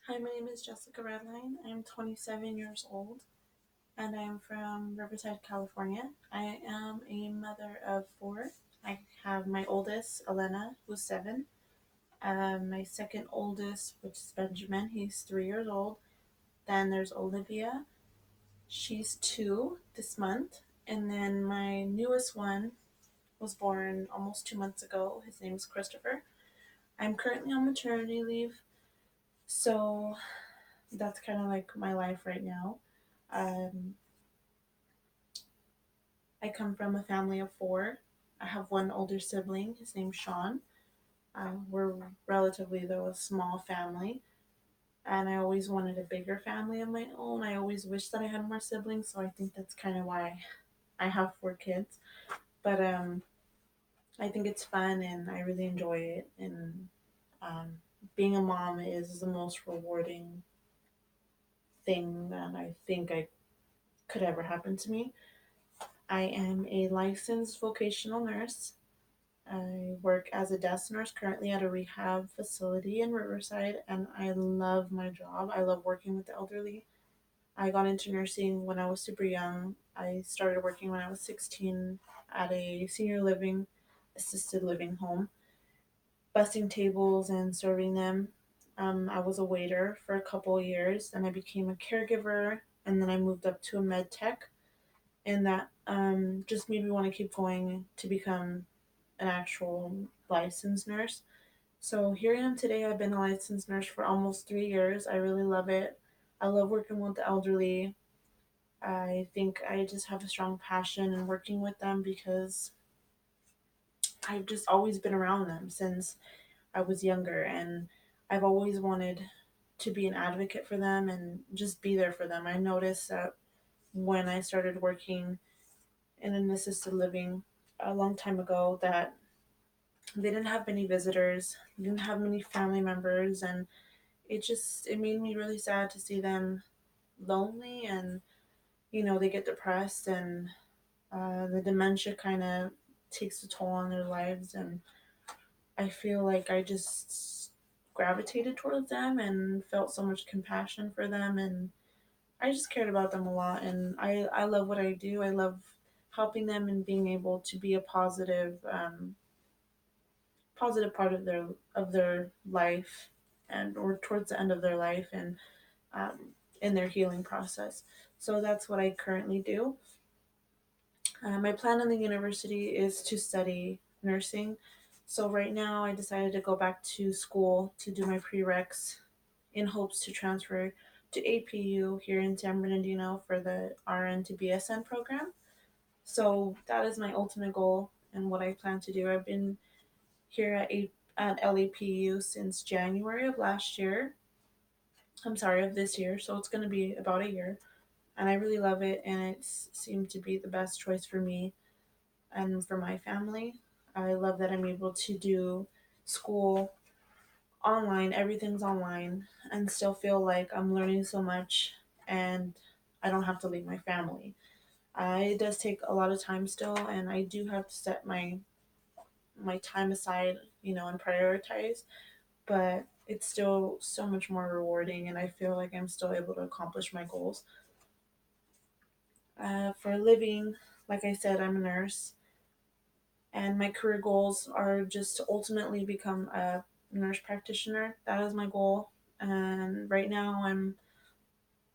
Hi, my name is Jessica Redline. I'm 27 years old and I'm from Riverside, California. I am a mother of four. I have my oldest, Elena, who's seven. My second oldest, which is Benjamin, he's 3 years old. Then there's Olivia, she's two this month. And then my newest one was born almost 2 months ago. His name is Christopher. I'm currently on maternity leave, so that's kind of like my life right now. Um, I come from a family of four. I have one older sibling. His name's Sean. We're relatively, though, a small family. And I always wanted a bigger family of my own. I always wish that I had more siblings. So I think that's kind of why I have four kids. But I think it's fun and I really enjoy it. And um, being a mom is the most rewarding thing that I think I could ever happen to me. I am a licensed vocational nurse. I work as a desk nurse currently at a rehab facility in Riverside, and I love my job. I love working with the elderly. I got into nursing when I was super young. I started working when I was 16 at a senior living, assisted living home, bussing tables and serving them. I was a waiter for a couple of years, then I became a caregiver, and then I moved up to a med tech, and that just made me want to keep going to become an actual licensed nurse. So here I am today. I've been a licensed nurse for almost 3 years. I really love it. I love working with the elderly. I think I just have a strong passion in working with them because I've just always been around them since I was younger, and I've always wanted to be an advocate for them and just be there for them. I noticed that when I started working in an assisted living a long time ago that they didn't have many visitors, they didn't have many family members, and it made me really sad to see them lonely, and they get depressed, and the dementia kind of takes a toll on their lives, and I feel like I just gravitated towards them and felt so much compassion for them, and I just cared about them a lot, and I love what I do. I love helping them and being able to be a positive part of their life, and or towards the end of their life, and um, in their healing process. So that's what I currently do. My plan in the university is to study nursing. So right now, I decided to go back to school to do my prereqs in hopes to transfer to APU here in San Bernardino for the RN to BSN program. So that is my ultimate goal and what I plan to do. I've been here at LAPU since January of last year. I'm sorry, of this year. So it's going to be about a year. And I really love it. And it's seemed to be the best choice for me and for my family. I love that I'm able to do school online, everything's online, and still feel like I'm learning so much and I don't have to leave my family. It does take a lot of time still, and I do have to set my time aside, and prioritize, but it's still so much more rewarding, and I feel like I'm still able to accomplish my goals. For a living, like I said, I'm a nurse, and my career goals are just to ultimately become a nurse practitioner. That is my goal. And right now, I'm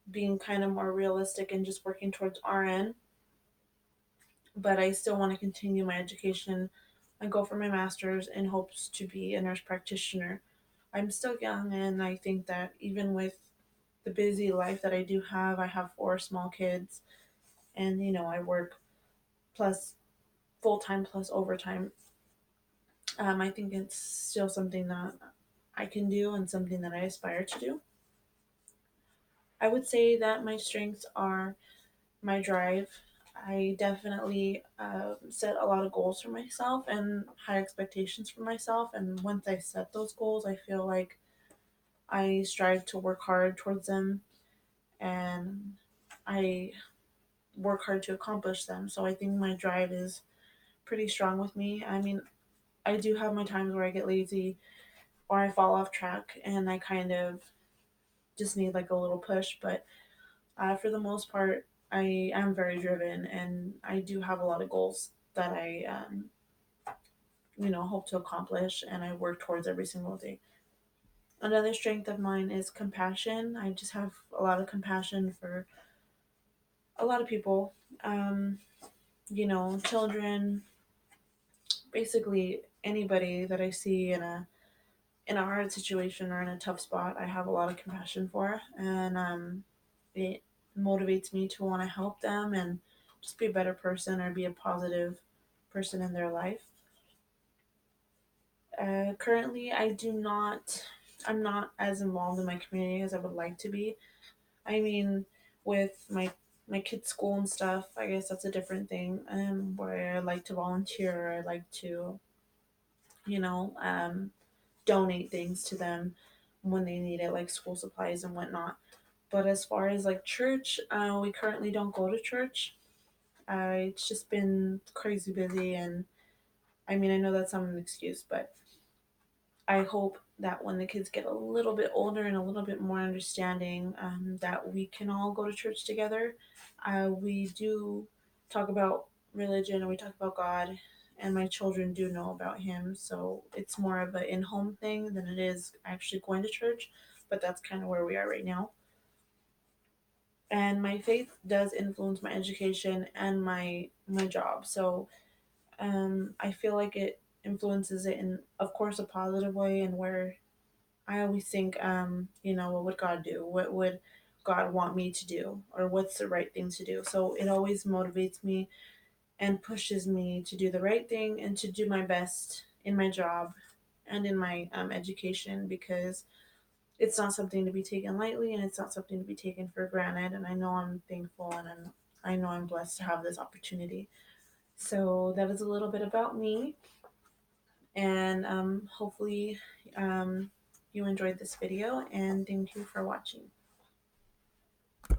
being kind of more realistic and just working towards RN, but I still want to continue my education and go for my master's in hopes to be a nurse practitioner. I'm still young, and I think that even with the busy life that I do have, I have four small kids, and I work plus full time plus overtime. I think it's still something that I can do and something that I aspire to do. I would say that my strengths are my drive. I definitely set a lot of goals for myself and high expectations for myself. And once I set those goals, I feel like I strive to work hard towards them, and I work hard to accomplish them. So I think my drive is pretty strong with me. I mean, I do have my times where I get lazy or I fall off track and I kind of just need like a little push. But for the most part, I am very driven, and I do have a lot of goals that I hope to accomplish, and I work towards every single day. Another strength of mine is compassion. I just have a lot of compassion for a lot of people. Um, Children, basically anybody that I see in a hard situation or in a tough spot, I have a lot of compassion for, and it motivates me to want to help them and just be a better person or be a positive person in their life. Currently, I'm not as involved in my community as I would like to be. I mean, with my kids' school and stuff, I guess that's a different thing. Where I like to volunteer, I like to, you know, um, donate things to them when they need it, like school supplies and whatnot. But as far as like church, we currently don't go to church. It's just been crazy busy, and I mean, I know that's not an excuse, but I hope that when the kids get a little bit older and a little bit more understanding, that we can all go to church together. We do talk about religion and we talk about God, and my children do know about Him. So it's more of an in home thing than it is actually going to church. But that's kind of where we are right now. And my faith does influence my education and my job. So I feel like it influences it in, of course, a positive way, and where I always think, what would God do? What would God want me to do? Or what's the right thing to do? So it always motivates me and pushes me to do the right thing and to do my best in my job and in my education, because it's not something to be taken lightly, and it's not something to be taken for granted. And I know I'm thankful, and I know I'm blessed to have this opportunity. So that is a little bit about me, and hopefully um, you enjoyed this video, and thank you for watching.